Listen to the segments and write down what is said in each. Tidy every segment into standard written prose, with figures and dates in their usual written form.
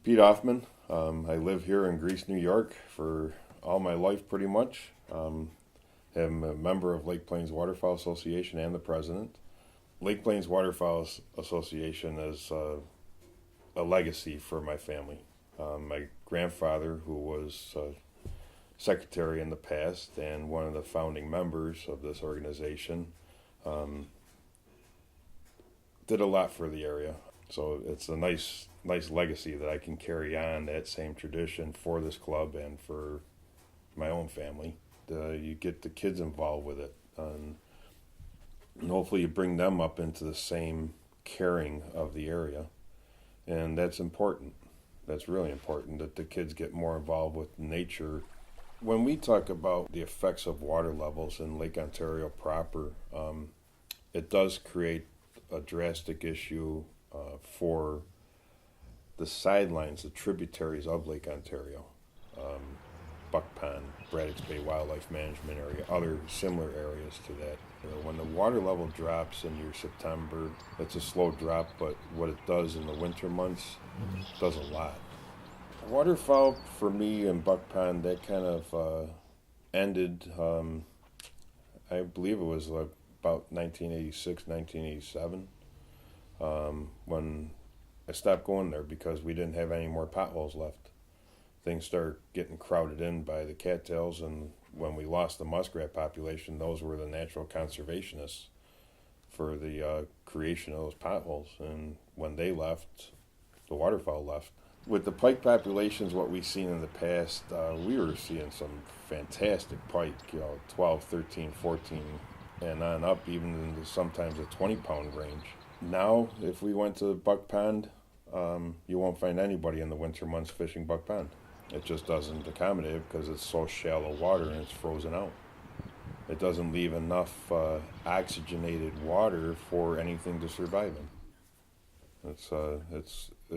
Pete Hoffman. I live here in Greece, New York for all my life pretty much. I'm a member of Lake Plains Waterfowl Association and the president. Lake Plains Waterfowl Association is a legacy for my family. My grandfather, who was secretary in the past and one of the founding members of this organization, um, did a lot for the area. So it's a nice legacy that I can carry on that same tradition for this club and for my own family. You get the kids involved with it, and hopefully you bring them up into the same caring of the area, and that's important. That's really important that the kids get more involved with nature. When we talk about the effects of water levels in Lake Ontario proper, it does create a drastic issue for the sidelines, the tributaries of Lake Ontario, Buck Pond, Braddock's Bay Wildlife Management Area, other similar areas to that. When the water level drops in your September, it's a slow drop, but what it does in the winter months does a lot. Waterfowl for me in Buck Pond, that kind of ended, I believe it was about 1986, 1987, when I stopped going there because we didn't have any more potholes left. Things started getting crowded in by the cattails, and when we lost the muskrat population, those were the natural conservationists for the creation of those potholes. And when they left, the waterfowl left. With the pike populations, what we've seen in the past, we were seeing some fantastic pike, 12, 13, 14, and on up, even into sometimes a 20-pound range. Now, if we went to Buck Pond, you won't find anybody in the winter months fishing Buck Pond. It just doesn't accommodate it because it's so shallow water and it's frozen out. It doesn't leave enough oxygenated water for anything to survive in. It's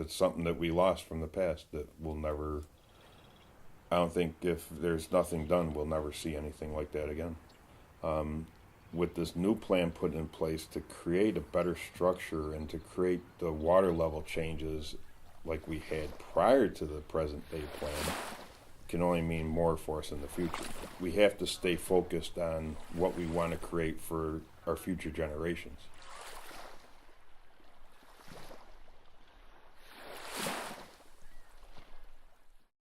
something that we lost from the past that we'll never. I don't think if there's nothing done, we'll never see anything like that again. With this new plan put in place to create a better structure and to create the water level changes like we had prior to the present day plan can only mean more for us in the future. We have to stay focused on what we want to create for our future generations.